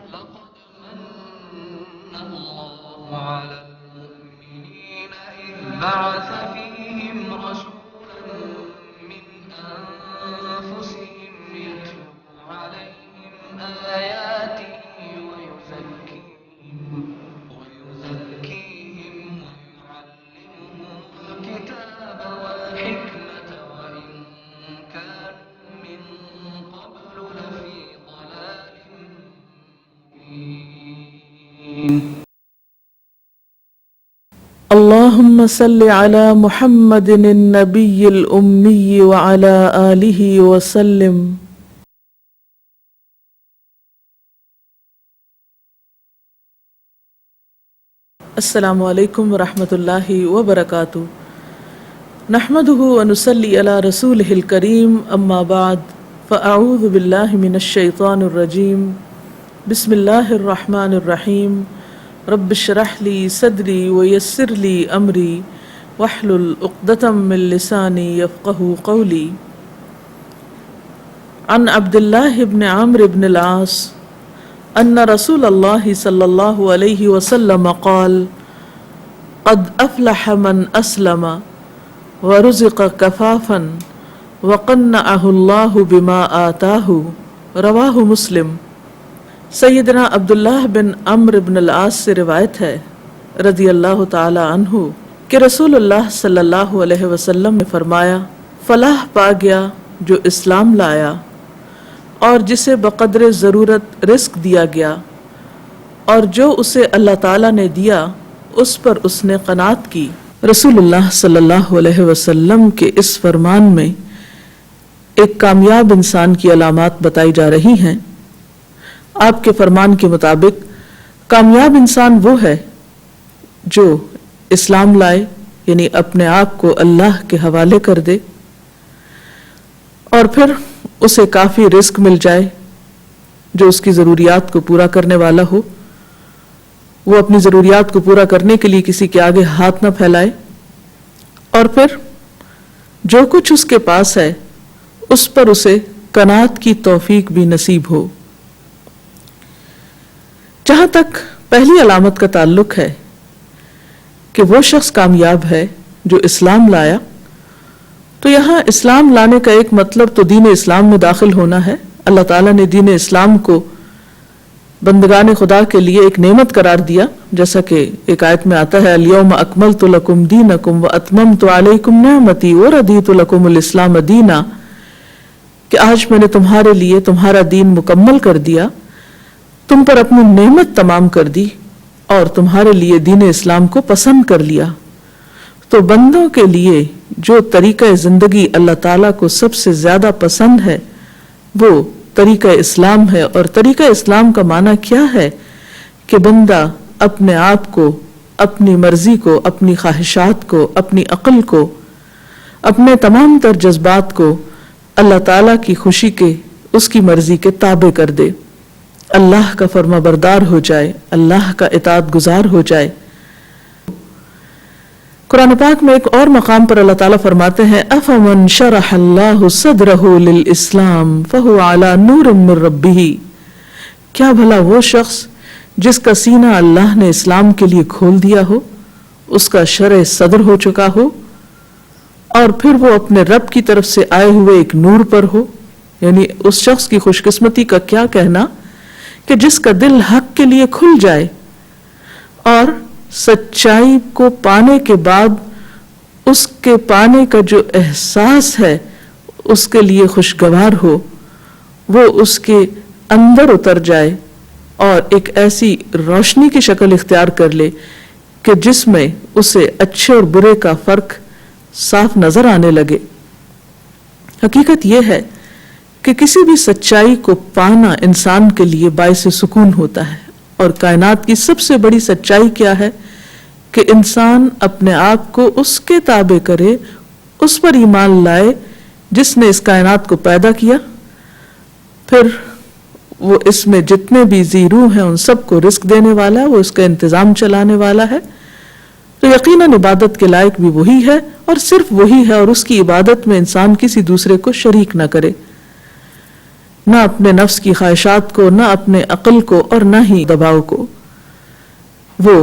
لقد من الله على المؤمنين إذ بعث فيهم رسولا من أنفسهم يتلو عليهم آياته ويزكيهم ويعلمهم الكتاب والحكمة وإن كانوا من قبل لفي ضلال مبين. اللهم صل على محمد النبي الأمي وعلى آله وسلم. السلام علیکم ورحمۃ اللہ وبرکاتہ. نحمده ونصلي على رسوله الكريم اما بعد فاعوذ باللہ من الشیطان الرجیم. بسم اللہ الرحمن الرحیم. رب اشرح لي صدری ويسر لي امری واحلل عقدۃ من لسانی یفقهوا قولی. عن عبد الله بن عمرو بن العاص ان رسول اللہ صلی اللہ علیہ وسلم قال قد افلح من اسلم ورزق کفافا وقنعه اللہ بما آتاہ. رواہ مسلم. سیدنا عبداللہ بن عمرو بن العاص سے روایت ہے رضی اللہ تعالی عنہ کہ رسول اللہ صلی اللہ علیہ وسلم نے فرمایا فلاح پا گیا جو اسلام لایا اور جسے بقدر ضرورت رزق دیا گیا اور جو اسے اللہ تعالیٰ نے دیا اس پر اس نے قناعت کی. رسول اللہ صلی اللہ علیہ وسلم کے اس فرمان میں ایک کامیاب انسان کی علامات بتائی جا رہی ہیں. آپ کے فرمان کے مطابق کامیاب انسان وہ ہے جو اسلام لائے، یعنی اپنے آپ کو اللہ کے حوالے کر دے، اور پھر اسے کافی رزق مل جائے جو اس کی ضروریات کو پورا کرنے والا ہو. وہ اپنی ضروریات کو پورا کرنے کے لیے کسی کے آگے ہاتھ نہ پھیلائے، اور پھر جو کچھ اس کے پاس ہے اس پر اسے قناعت کی توفیق بھی نصیب ہو. جہاں تک پہلی علامت کا تعلق ہے کہ وہ شخص کامیاب ہے جو اسلام لایا، تو یہاں اسلام لانے کا ایک مطلب تو دین اسلام میں داخل ہونا ہے. اللہ تعالیٰ نے دین اسلام کو بندگان خدا کے لیے ایک نعمت قرار دیا، جیسا کہ ایک آیت میں آتا ہے الیوم اکملت لکم دینکم واتممت علیکم نعمتی ورضیت لکم الاسلام دینا، کہ آج میں نے تمہارے لیے تمہارا دین مکمل کر دیا، تم پر اپنی نعمت تمام کر دی اور تمہارے لیے دین اسلام کو پسند کر لیا. تو بندوں کے لیے جو طریقہ زندگی اللہ تعالیٰ کو سب سے زیادہ پسند ہے وہ طریقہ اسلام ہے. اور طریقہ اسلام کا معنی کیا ہے کہ بندہ اپنے آپ کو، اپنی مرضی کو، اپنی خواہشات کو، اپنی عقل کو، اپنے تمام تر جذبات کو اللہ تعالیٰ کی خوشی کے، اس کی مرضی کے تابع کر دے، اللہ کا فرما بردار ہو جائے، اللہ کا اطاعت گزار ہو جائے. قرآن پاک میں ایک اور مقام پر اللہ تعالیٰ فرماتے ہیں افمن شرح اللہ صدرہ للاسلام فہو علی نور من ربہ. کیا بھلا وہ شخص جس کا سینہ اللہ نے اسلام کے لیے کھول دیا ہو، اس کا شرح صدر ہو چکا ہو، اور پھر وہ اپنے رب کی طرف سے آئے ہوئے ایک نور پر ہو. یعنی اس شخص کی خوش قسمتی کا کیا کہنا کہ جس کا دل حق کے لیے کھل جائے اور سچائی کو پانے کے بعد اس کے پانے کا جو احساس ہے اس کے لیے خوشگوار ہو، وہ اس کے اندر اتر جائے اور ایک ایسی روشنی کی شکل اختیار کر لے کہ جس میں اسے اچھے اور برے کا فرق صاف نظر آنے لگے. حقیقت یہ ہے کہ کسی بھی سچائی کو پانا انسان کے لیے باعث سکون ہوتا ہے، اور کائنات کی سب سے بڑی سچائی کیا ہے کہ انسان اپنے آپ کو اس کے تابع کرے، اس پر ایمان لائے جس نے اس کائنات کو پیدا کیا، پھر وہ اس میں جتنے بھی ذی روح ہیں ان سب کو رزق دینے والا ہے، وہ اس کا انتظام چلانے والا ہے. تو یقیناً عبادت کے لائق بھی وہی ہے اور صرف وہی ہے، اور اس کی عبادت میں انسان کسی دوسرے کو شریک نہ کرے. نہ اپنے نفس کی خواہشات کو، نہ اپنے عقل کو، اور نہ ہی دباؤ کو. وہ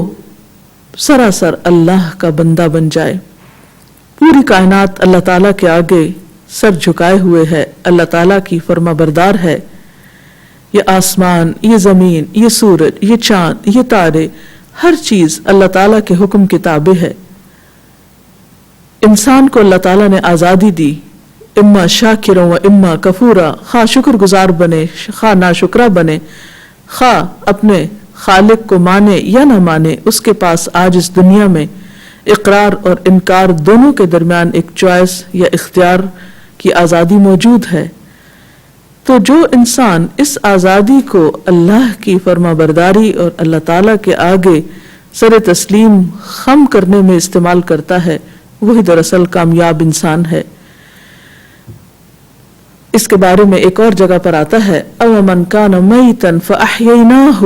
سراسر اللہ کا بندہ بن جائے. پوری کائنات اللہ تعالیٰ کے آگے سر جھکائے ہوئے ہے، اللہ تعالیٰ کی فرما بردار ہے. یہ آسمان، یہ زمین، یہ سورج، یہ چاند، یہ تارے، ہر چیز اللہ تعالیٰ کے حکم کے تابع ہے. انسان کو اللہ تعالیٰ نے آزادی دی، اما شاکروں و اما کفورا، خواہ شکر گزار بنے خواہ ناشکرہ بنے، خواہ اپنے خالق کو مانے یا نہ مانے. اس کے پاس آج اس دنیا میں اقرار اور انکار دونوں کے درمیان ایک چوائس یا اختیار کی آزادی موجود ہے. تو جو انسان اس آزادی کو اللہ کی فرما برداری اور اللہ تعالیٰ کے آگے سر تسلیم خم کرنے میں استعمال کرتا ہے، وہی دراصل کامیاب انسان ہے. اس کے بارے میں ایک اور جگہ پر آتا ہے، او من کان میتا فاحییناہ،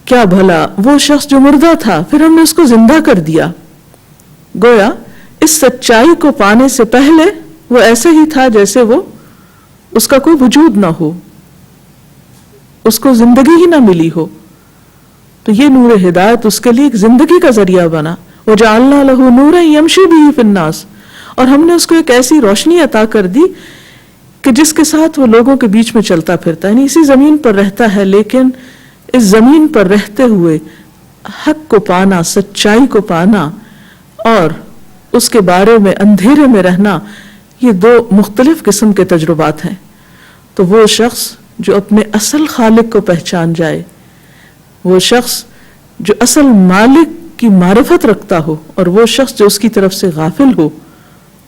کیا بھلا وہ شخص جو مردہ تھا پھر ہم نے اس کو زندہ کر دیا. گویا اس سچائی کو پانے سے پہلے وہ ایسے ہی تھا جیسے وہ اس کا کوئی وجود نہ ہو، اس کو زندگی ہی نہ ملی ہو. تو یہ نور ہدایت اس کے لیے ایک زندگی کا ذریعہ بنا. وجعلنا لہ نورا یمشی بہ فی الناس، اور ہم نے اس کو ایک ایسی روشنی عطا کر دی کہ جس کے ساتھ وہ لوگوں کے بیچ میں چلتا پھرتا ہے. یعنی اسی زمین پر رہتا ہے، لیکن اس زمین پر رہتے ہوئے حق کو پانا، سچائی کو پانا اور اس کے بارے میں اندھیرے میں رہنا، یہ دو مختلف قسم کے تجربات ہیں. تو وہ شخص جو اپنے اصل خالق کو پہچان جائے، وہ شخص جو اصل مالک کی معرفت رکھتا ہو، اور وہ شخص جو اس کی طرف سے غافل ہو،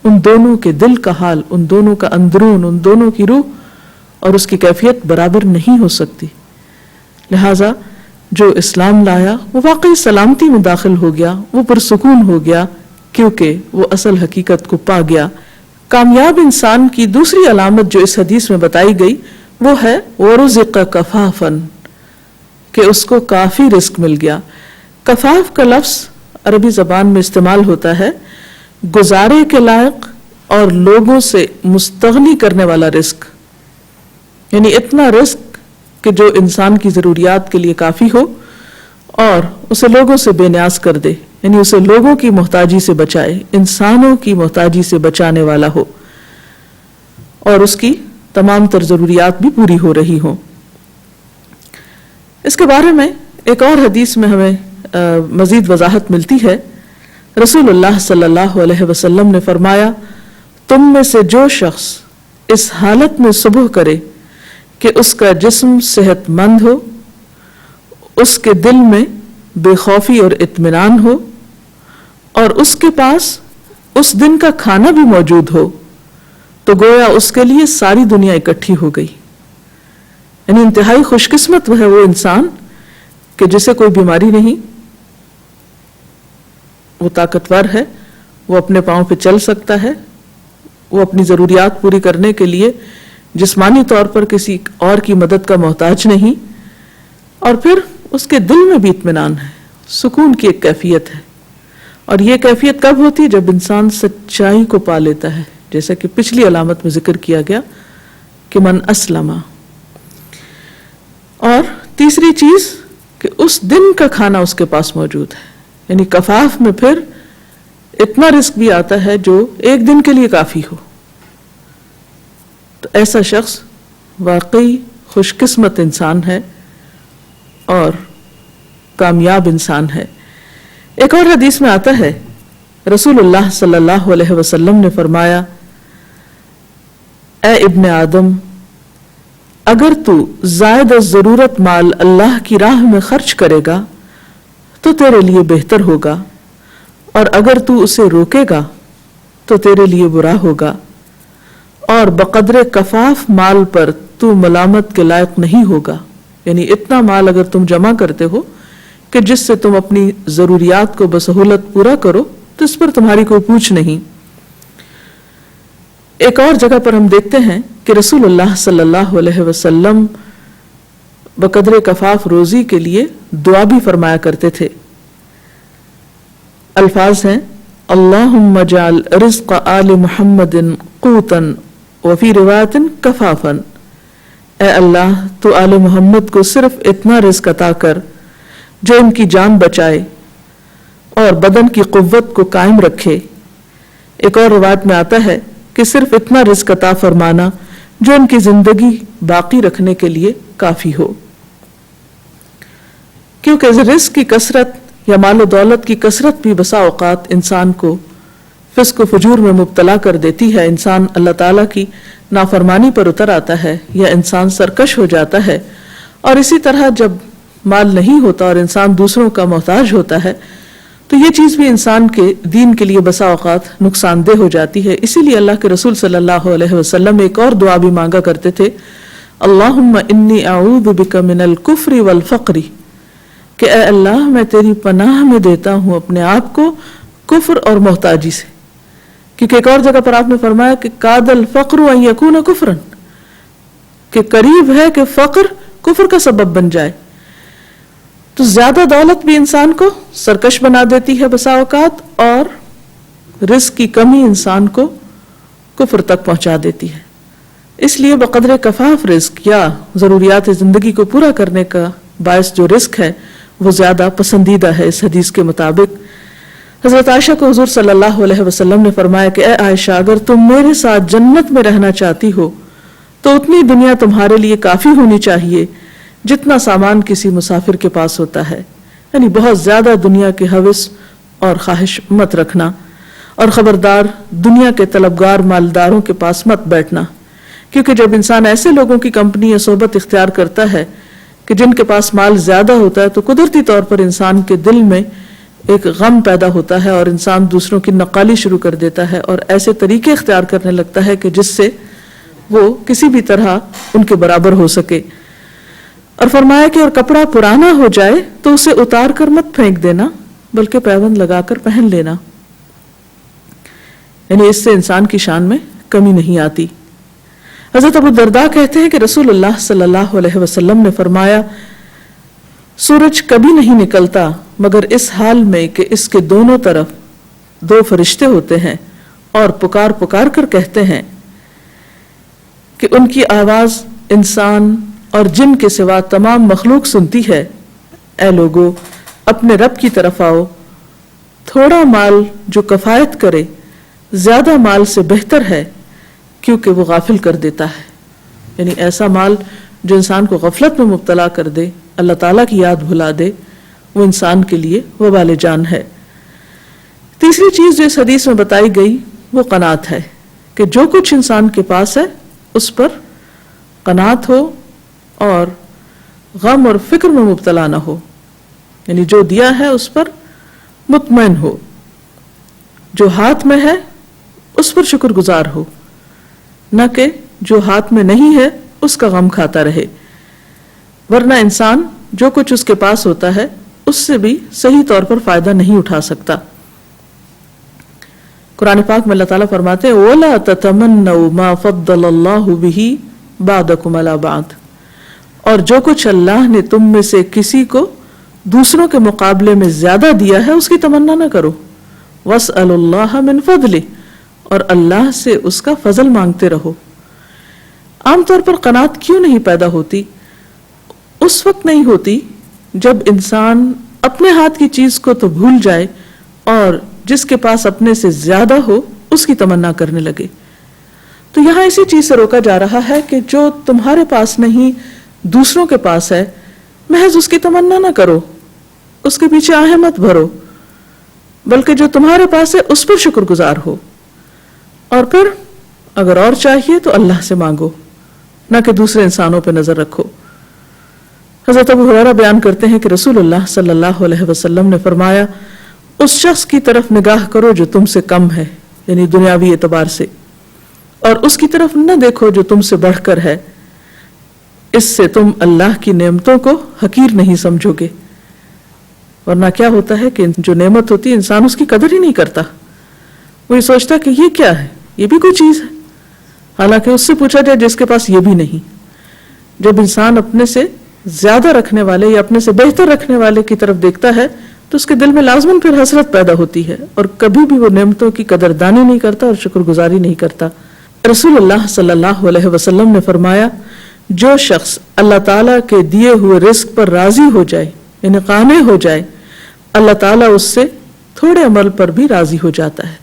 ان دونوں کے دل کا حال، ان دونوں کا اندرون، ان دونوں کی روح اور اس کی کیفیت برابر نہیں ہو سکتی. لہذا جو اسلام لایا وہ واقعی سلامتی میں داخل ہو گیا، وہ پرسکون ہو گیا، کیونکہ وہ اصل حقیقت کو پا گیا. کامیاب انسان کی دوسری علامت جو اس حدیث میں بتائی گئی وہ ہے وَرُزِقَ کَفَافًا، کہ اس کو کافی رزق مل گیا. کفاف کا لفظ عربی زبان میں استعمال ہوتا ہے گزارے کے لائق اور لوگوں سے مستغنی کرنے والا رزق. یعنی اتنا رزق کہ جو انسان کی ضروریات کے لیے کافی ہو اور اسے لوگوں سے بے نیاز کر دے، یعنی اسے لوگوں کی محتاجی سے بچائے، انسانوں کی محتاجی سے بچانے والا ہو، اور اس کی تمام تر ضروریات بھی پوری ہو رہی ہوں. اس کے بارے میں ایک اور حدیث میں ہمیں مزید وضاحت ملتی ہے. رسول اللہ صلی اللہ علیہ وسلم نے فرمایا، تم میں سے جو شخص اس حالت میں صبح کرے کہ اس کا جسم صحت مند ہو، اس کے دل میں بے خوفی اور اطمینان ہو، اور اس کے پاس اس دن کا کھانا بھی موجود ہو، تو گویا اس کے لیے ساری دنیا اکٹھی ہو گئی. یعنی انتہائی خوش قسمت ہے وہ انسان کہ جسے کوئی بیماری نہیں، وہ طاقتور ہے، وہ اپنے پاؤں پہ چل سکتا ہے، وہ اپنی ضروریات پوری کرنے کے لیے جسمانی طور پر کسی اور کی مدد کا محتاج نہیں، اور پھر اس کے دل میں بھی اطمینان ہے، سکون کی ایک کیفیت ہے. اور یہ کیفیت کب ہوتی ہے؟ جب انسان سچائی کو پا لیتا ہے، جیسا کہ پچھلی علامت میں ذکر کیا گیا کہ من اسلم. اور تیسری چیز کہ اس دن کا کھانا اس کے پاس موجود ہے. یعنی کفاف میں پھر اتنا رزق بھی آتا ہے جو ایک دن کے لیے کافی ہو. تو ایسا شخص واقعی خوش قسمت انسان ہے اور کامیاب انسان ہے. ایک اور حدیث میں آتا ہے، رسول اللہ صلی اللہ علیہ وسلم نے فرمایا، اے ابن آدم، اگر تو زائد از ضرورت مال اللہ کی راہ میں خرچ کرے گا تو تیرے لیے بہتر ہوگا، اور اگر تو اسے روکے گا تو تیرے لیے برا ہوگا، اور بقدر کفاف مال پر تو ملامت کے لائق نہیں ہوگا. یعنی اتنا مال اگر تم جمع کرتے ہو کہ جس سے تم اپنی ضروریات کو بسہولت پورا کرو تو اس پر تمہاری کوئی پوچھ نہیں. ایک اور جگہ پر ہم دیکھتے ہیں کہ رسول اللہ صلی اللہ علیہ وسلم بقدر کفاف روزی کے لیے دعا بھی فرمایا کرتے تھے. الفاظ ہیں، اللہم اجعل رزق آل محمد قوتا وفی روایت کفافا. اے اللہ تو آل محمد کو صرف اتنا رزق عطا کر جو ان کی جان بچائے اور بدن کی قوت کو قائم رکھے. ایک اور روایت میں آتا ہے کہ صرف اتنا رزق عطا فرمانا جو ان کی زندگی باقی رکھنے کے لیے کافی ہو. کیونکہ رزق کی کثرت یا مال و دولت کی کثرت بھی بسا اوقات انسان کو فسق و فجور میں مبتلا کر دیتی ہے. انسان اللہ تعالیٰ کی نافرمانی پر اتر آتا ہے یا انسان سرکش ہو جاتا ہے. اور اسی طرح جب مال نہیں ہوتا اور انسان دوسروں کا محتاج ہوتا ہے تو یہ چیز بھی انسان کے دین کے لیے بسا اوقات نقصان دہ ہو جاتی ہے. اسی لیے اللہ کے رسول صلی اللہ علیہ وسلم ایک اور دعا بھی مانگا کرتے تھے, اللہم انی اعوذ بک من الکفر والفقر, کہ اے اللہ میں تیری پناہ میں دیتا ہوں اپنے آپ کو کفر اور محتاجی سے. کیونکہ ایک اور جگہ پر آپ نے فرمایا کہ کاد الفقر ان یکون کفرا, کہ قریب ہے کہ فقر کفر کا سبب بن جائے. تو زیادہ دولت بھی انسان کو سرکش بنا دیتی ہے بسا اوقات, اور رزق کی کمی انسان کو کفر تک پہنچا دیتی ہے. اس لیے بقدر کفاف رزق یا ضروریات زندگی کو پورا کرنے کا باعث جو رزق ہے وہ زیادہ پسندیدہ ہے. اس حدیث کے مطابق حضرت عائشہ کو حضور صلی اللہ علیہ وسلم نے فرمایا کہ اے عائشہ, اگر تم میرے ساتھ جنت میں رہنا چاہتی ہو تو اتنی دنیا تمہارے لیے کافی ہونی چاہیے جتنا سامان کسی مسافر کے پاس ہوتا ہے. یعنی بہت زیادہ دنیا کے ہوس اور خواہش مت رکھنا, اور خبردار دنیا کے طلبگار مالداروں کے پاس مت بیٹھنا. کیونکہ جب انسان ایسے لوگوں کی کمپنی یا صحبت اختیار کرتا ہے کہ جن کے پاس مال زیادہ ہوتا ہے تو قدرتی طور پر انسان کے دل میں ایک غم پیدا ہوتا ہے اور انسان دوسروں کی نقالی شروع کر دیتا ہے اور ایسے طریقے اختیار کرنے لگتا ہے کہ جس سے وہ کسی بھی طرح ان کے برابر ہو سکے. اور فرمایا کہ اور کپڑا پرانا ہو جائے تو اسے اتار کر مت پھینک دینا بلکہ پیوند لگا کر پہن لینا. یعنی اس سے انسان کی شان میں کمی نہیں آتی. حضرت ابو الدرداء کہتے ہیں کہ رسول اللہ صلی اللہ علیہ وسلم نے فرمایا, سورج کبھی نہیں نکلتا مگر اس حال میں کہ اس کے دونوں طرف دو فرشتے ہوتے ہیں اور پکار پکار کر کہتے ہیں کہ ان کی آواز انسان اور جن کے سوا تمام مخلوق سنتی ہے, اے لوگو اپنے رب کی طرف آؤ, تھوڑا مال جو کفایت کرے زیادہ مال سے بہتر ہے کیونکہ وہ غافل کر دیتا ہے. یعنی ایسا مال جو انسان کو غفلت میں مبتلا کر دے, اللہ تعالیٰ کی یاد بھلا دے, وہ انسان کے لیے وبال جان ہے. تیسری چیز جو اس حدیث میں بتائی گئی وہ قناعت ہے کہ جو کچھ انسان کے پاس ہے اس پر قناعت ہو اور غم اور فکر میں مبتلا نہ ہو. یعنی جو دیا ہے اس پر مطمئن ہو, جو ہاتھ میں ہے اس پر شکر گزار ہو, نہ کہ جو ہاتھ میں نہیں ہے اس کا غم کھاتا رہے. ورنہ انسان جو کچھ اس کے پاس ہوتا ہے اس سے بھی صحیح طور پر فائدہ نہیں اٹھا سکتا. قرآن پاک میں اللہ تعالیٰ فرماتے ہیں وَلَا تَتَمَنَّوْا مَا فَضَّلَ اللَّهُ بِهِ بَعْضَكُمْ عَلَى بَعْضٍ, اور جو کچھ اللہ نے تم میں سے کسی کو دوسروں کے مقابلے میں زیادہ دیا ہے اس کی تمنا نہ کرو. وَاسْأَلُوا اللَّهَ مِنْ فَضْلِهِ, اور اللہ سے اس کا فضل مانگتے رہو. عام طور پر قناعت کیوں نہیں پیدا ہوتی؟ اس وقت نہیں ہوتی جب انسان اپنے ہاتھ کی چیز کو تو بھول جائے اور جس کے پاس اپنے سے زیادہ ہو اس کی تمنا کرنے لگے. تو یہاں اسی چیز سے روکا جا رہا ہے کہ جو تمہارے پاس نہیں دوسروں کے پاس ہے محض اس کی تمنا نہ کرو, اس کے پیچھے آہیں مت بھرو, بلکہ جو تمہارے پاس ہے اس پر شکر گزار ہو, اور پھر اگر اور چاہیے تو اللہ سے مانگو, نہ کہ دوسرے انسانوں پہ نظر رکھو. حضرت ابو ہریرہ بیان کرتے ہیں کہ رسول اللہ صلی اللہ علیہ وسلم نے فرمایا, اس شخص کی طرف نگاہ کرو جو تم سے کم ہے, یعنی دنیاوی اعتبار سے, اور اس کی طرف نہ دیکھو جو تم سے بڑھ کر ہے, اس سے تم اللہ کی نعمتوں کو حقیر نہیں سمجھو گے. ورنہ کیا ہوتا ہے کہ جو نعمت ہوتی ہے انسان اس کی قدر ہی نہیں کرتا, وہ یہ سوچتا کہ یہ کیا ہے, یہ بھی کوئی چیز ہے, حالانکہ اس سے پوچھا جائے جس کے پاس یہ بھی نہیں. جب انسان اپنے سے زیادہ رکھنے والے یا اپنے سے بہتر رکھنے والے کی طرف دیکھتا ہے تو اس کے دل میں لازماً پھر حسرت پیدا ہوتی ہے اور کبھی بھی وہ نعمتوں کی قدردانی نہیں کرتا اور شکر گزاری نہیں کرتا. رسول اللہ صلی اللہ علیہ وسلم نے فرمایا, جو شخص اللہ تعالیٰ کے دیے ہوئے رزق پر راضی ہو جائے یعنی قانع ہو جائے، اللہ تعالیٰ اس سے تھوڑے عمل پر بھی راضی ہو جاتا ہے.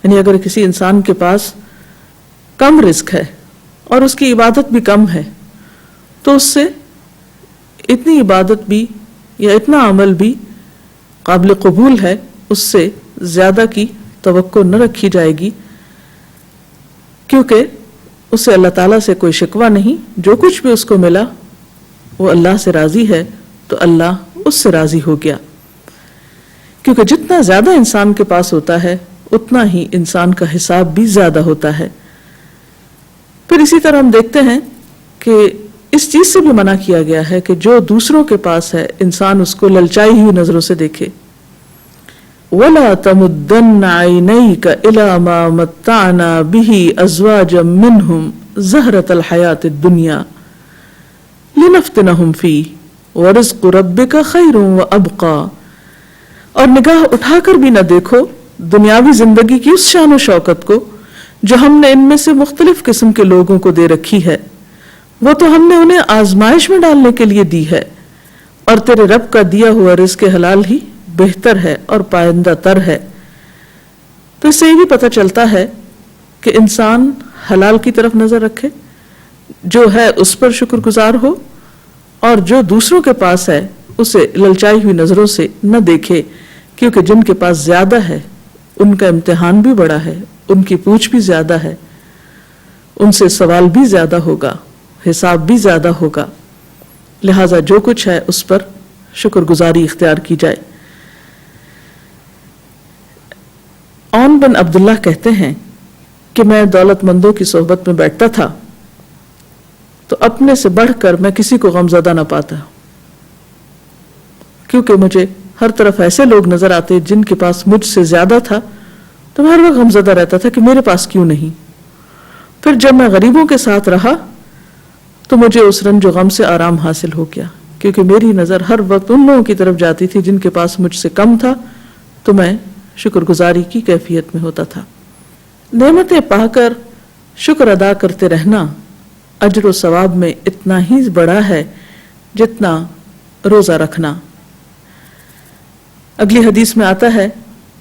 یعنی اگر کسی انسان کے پاس کم رزق ہے اور اس کی عبادت بھی کم ہے تو اس سے اتنی عبادت بھی یا اتنا عمل بھی قابل قبول ہے، اس سے زیادہ کی توقع نہ رکھی جائے گی، کیونکہ اسے اللہ تعالیٰ سے کوئی شکوہ نہیں. جو کچھ بھی اس کو ملا وہ اللہ سے راضی ہے تو اللہ اس سے راضی ہو گیا. کیونکہ جتنا زیادہ انسان کے پاس ہوتا ہے اتنا ہی انسان کا حساب بھی زیادہ ہوتا ہے. پھر اسی طرح ہم دیکھتے ہیں کہ اس چیز سے بھی منع کیا گیا ہے کہ جو دوسروں کے پاس ہے انسان اس کو للچائی ہوئی نظروں سے دیکھے. وَلَا تَمُدَّنَّ عَيْنَيْكَ إِلَى مَا مَتَّعْنَا بِهِ أَزْوَاجًا مِّنْهُمْ زَهْرَةَ الْحَيَاةِ الدُّنْيَا لِنَفْتِنَهُمْ فِيهِ وَرِزْقُ رَبِّكَ خَيْرٌ وَأَبْقَىٰ. اور نگاہ اٹھا کر بھی نہ دیکھو دنیاوی زندگی کی اس شان و شوکت کو جو ہم نے ان میں سے مختلف قسم کے لوگوں کو دے رکھی ہے، وہ تو ہم نے انہیں آزمائش میں ڈالنے کے لیے دی ہے، اور تیرے رب کا دیا ہوا رزق حلال ہی بہتر ہے اور پائندہ تر ہے. تو اس سے یہ بھی پتہ چلتا ہے کہ انسان حلال کی طرف نظر رکھے، جو ہے اس پر شکر گزار ہو، اور جو دوسروں کے پاس ہے اسے للچائی ہوئی نظروں سے نہ دیکھے، کیونکہ جن کے پاس زیادہ ہے ان کا امتحان بھی بڑا ہے، ان کی پوچھ بھی زیادہ ہے، ان سے سوال بھی زیادہ ہوگا، حساب بھی زیادہ ہوگا. لہٰذا جو کچھ ہے اس پر شکر گزاری اختیار کی جائے. عون بن عبداللہ کہتے ہیں کہ میں دولت مندوں کی صحبت میں بیٹھتا تھا تو اپنے سے بڑھ کر میں کسی کو غم زدہ نہ پاتا، کیونکہ مجھے ہر طرف ایسے لوگ نظر آتے جن کے پاس مجھ سے زیادہ تھا تو میں ہر وقت غم زدہ رہتا تھا کہ میرے پاس کیوں نہیں. پھر جب میں غریبوں کے ساتھ رہا تو مجھے اس رنج و غم سے آرام حاصل ہو گیا، کیونکہ میری نظر ہر وقت ان لوگوں کی طرف جاتی تھی جن کے پاس مجھ سے کم تھا، تو میں شکر گزاری کی کیفیت میں ہوتا تھا. نعمتیں پا کر شکر ادا کرتے رہنا اجر و ثواب میں اتنا ہی بڑا ہے جتنا روزہ رکھنا. اگلی حدیث میں آتا ہے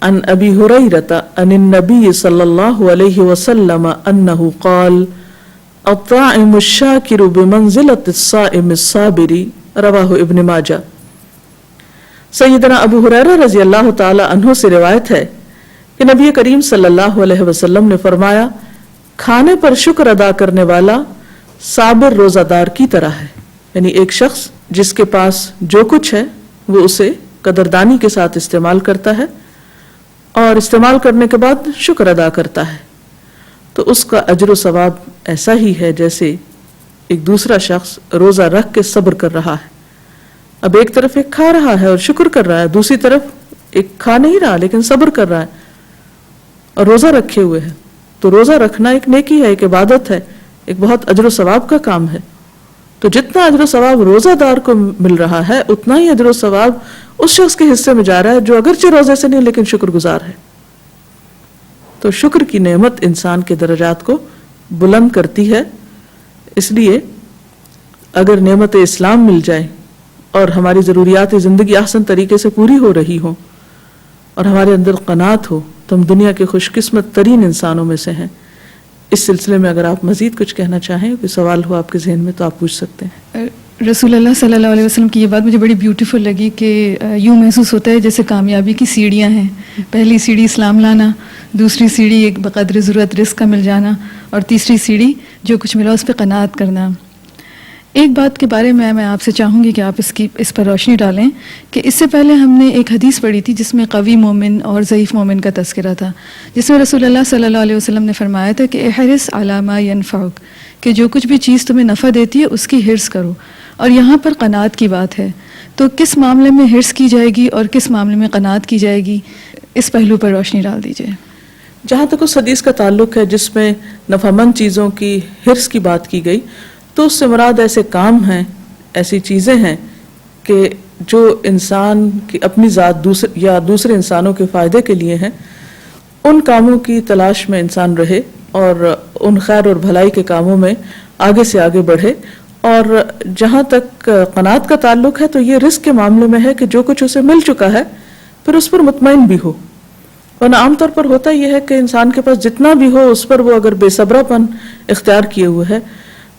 عن ابی ہریرہ عن النبی صلی اللہ علیہ وسلم انہ قال الطاعم الشاکر بمنزلۃ الصائم الصابر، رواہ ابن ماجہ. سیدنا ابو ہریرہ رضی اللہ تعالی عنہ سے روایت ہے کہ نبی کریم صلی اللہ علیہ وسلم نے فرمایا، کھانے پر شکر ادا کرنے والا صابر روزہ دار کی طرح ہے. یعنی ایک شخص جس کے پاس جو کچھ ہے وہ اسے قدردانی کے ساتھ استعمال کرتا ہے اور استعمال کرنے کے بعد شکر ادا کرتا ہے، تو اس کا اجر و ثواب ایسا ہی ہے جیسے ایک دوسرا شخص روزہ رکھ کے صبر کر رہا ہے. اب ایک طرف ایک کھا رہا ہے اور شکر کر رہا ہے، دوسری طرف ایک کھا نہیں رہا لیکن صبر کر رہا ہے اور روزہ رکھے ہوئے ہے. تو روزہ رکھنا ایک نیکی ہے، ایک عبادت ہے، ایک بہت اجر و ثواب کا کام ہے. تو جتنا اجر و ثواب روزہ دار کو مل رہا ہے اتنا ہی اجر و ثواب اس شخص کے حصے میں جا رہا ہے جو اگرچہ روزے سے نہیں لیکن شکر گزار ہے. تو شکر کی نعمت انسان کے درجات کو بلند کرتی ہے. اس لیے اگر نعمت اسلام مل جائے اور ہماری ضروریات زندگی احسن طریقے سے پوری ہو رہی ہو اور ہمارے اندر قناعت ہو تو ہم دنیا کے خوش قسمت ترین انسانوں میں سے ہیں. اس سلسلے میں اگر آپ مزید کچھ کہنا چاہیں، کوئی سوال ہو آپ کے ذہن میں تو آپ پوچھ سکتے ہیں. رسول اللہ صلی اللہ علیہ وسلم کی یہ بات مجھے بڑی بیوٹیفل لگی کہ یوں محسوس ہوتا ہے جیسے کامیابی کی سیڑھیاں ہیں. پہلی سیڑھی اسلام لانا، دوسری سیڑھی ایک بقدر ضرورت رزق کا مل جانا، اور تیسری سیڑھی جو کچھ ملا اس پہ قناعت کرنا. ایک بات کے بارے میں آپ سے چاہوں گی کہ آپ اس پر روشنی ڈالیں کہ اس سے پہلے ہم نے ایک حدیث پڑھی تھی جس میں قوی مومن اور ضعیف مومن کا تذکرہ تھا، جس میں رسول اللہ صلی اللہ علیہ وسلم نے فرمایا تھا کہ احرص علی ما ینفعک، کہ جو کچھ بھی چیز تمہیں نفع دیتی ہے اس کی حرص کرو. اور یہاں پر قناعت کی بات ہے، تو کس معاملے میں حرص کی جائے گی اور کس معاملے میں قناعت کی جائے گی، اس پہلو پر روشنی ڈال دیجیے. جہاں تک اس حدیث کا تعلق ہے جس میں نفع مند چیزوں کی حرص کی بات کی گئی، تو اس سے مراد ایسے کام ہیں، ایسی چیزیں ہیں کہ جو انسان کی اپنی ذات یا دوسرے انسانوں کے فائدے کے لیے ہیں. ان کاموں کی تلاش میں انسان رہے اور ان خیر اور بھلائی کے کاموں میں آگے سے آگے بڑھے. اور جہاں تک قناعت کا تعلق ہے تو یہ رزق کے معاملے میں ہے کہ جو کچھ اسے مل چکا ہے پھر اس پر مطمئن بھی ہو. ورنہ عام طور پر ہوتا یہ ہے کہ انسان کے پاس جتنا بھی ہو اس پر وہ اگر بے صبرا پن اختیار کیے ہوئے ہے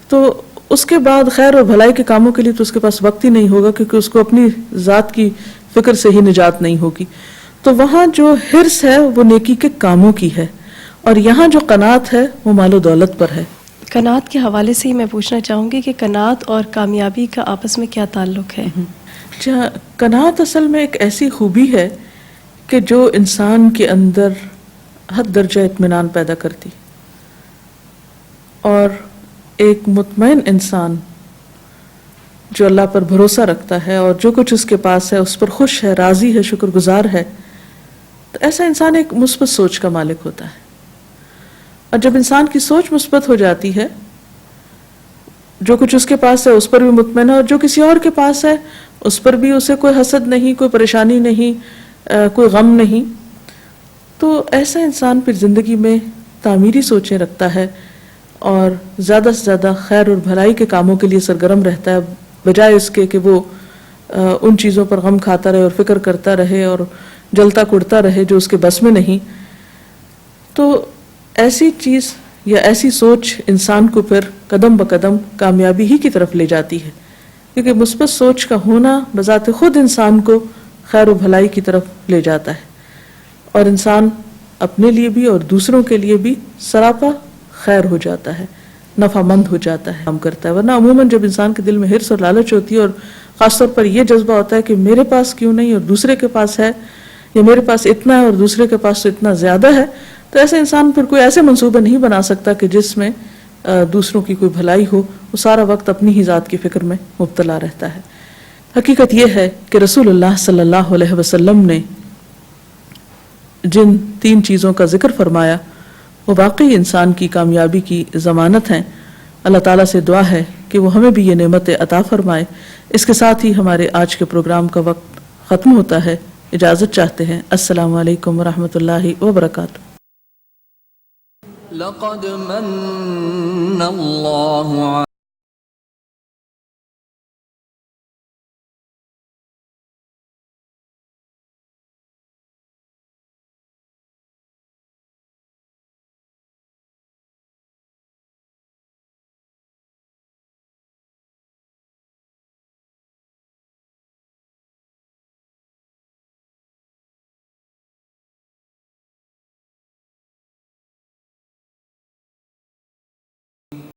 تو اس کے بعد خیر اور بھلائی کے کاموں کے لیے تو اس کے پاس وقت ہی نہیں ہوگا، کیونکہ اس کو اپنی ذات کی فکر سے ہی نجات نہیں ہوگی. تو وہاں جو حرص ہے وہ نیکی کے کاموں کی ہے، اور یہاں جو قناعت ہے وہ مال و دولت پر ہے. قناعت کے حوالے سے ہی میں پوچھنا چاہوں گی کہ قناعت اور کامیابی کا آپس میں کیا تعلق ہے؟ جہاں قناعت اصل میں ایک ایسی خوبی ہے کہ جو انسان کے اندر حد درجہ اطمینان پیدا کرتی، اور ایک مطمئن انسان جو اللہ پر بھروسہ رکھتا ہے اور جو کچھ اس کے پاس ہے اس پر خوش ہے، راضی ہے، شکر گزار ہے، تو ایسا انسان ایک مثبت سوچ کا مالک ہوتا ہے. اور جب انسان کی سوچ مثبت ہو جاتی ہے، جو کچھ اس کے پاس ہے اس پر بھی مطمئن ہے، اور جو کسی اور کے پاس ہے اس پر بھی اسے کوئی حسد نہیں، کوئی پریشانی نہیں، کوئی غم نہیں، تو ایسا انسان پھر زندگی میں تعمیری سوچیں رکھتا ہے اور زیادہ سے زیادہ خیر اور بھلائی کے کاموں کے لیے سرگرم رہتا ہے، بجائے اس کے کہ وہ ان چیزوں پر غم کھاتا رہے اور فکر کرتا رہے اور جلتا کڑتا رہے جو اس کے بس میں نہیں. تو ایسی چیز یا ایسی سوچ انسان کو پھر قدم بقدم کامیابی ہی کی طرف لے جاتی ہے، کیونکہ مثبت سوچ کا ہونا بذات خود انسان کو خیر و بھلائی کی طرف لے جاتا ہے، اور انسان اپنے لیے بھی اور دوسروں کے لیے بھی سراپا خیر ہو جاتا ہے، نفع مند ہو جاتا ہے، کام کرتا ہے. ورنہ عموماً جب انسان کے دل میں حرص اور لالچ ہوتی ہے، اور خاص طور پر یہ جذبہ ہوتا ہے کہ میرے پاس کیوں نہیں اور دوسرے کے پاس ہے، یا میرے پاس اتنا ہے اور دوسرے کے پاس تو اتنا زیادہ ہے، تو ایسے انسان پھر کوئی ایسے منصوبے نہیں بنا سکتا کہ جس میں دوسروں کی کوئی بھلائی ہو. وہ سارا وقت اپنی ہی ذات کی فکر میں مبتلا رہتا ہے. حقیقت یہ ہے کہ رسول اللہ صلی اللہ علیہ وسلم نے جن 3 چیزوں کا ذکر فرمایا وہ واقعی انسان کی کامیابی کی ضمانت ہیں. اللہ تعالیٰ سے دعا ہے کہ وہ ہمیں بھی یہ نعمتیں عطا فرمائے. اس کے ساتھ ہی ہمارے آج کے پروگرام کا وقت ختم ہوتا ہے. اجازت چاہتے ہیں. السلام علیکم ورحمۃ اللہ وبرکاتہ. لقد من اللہ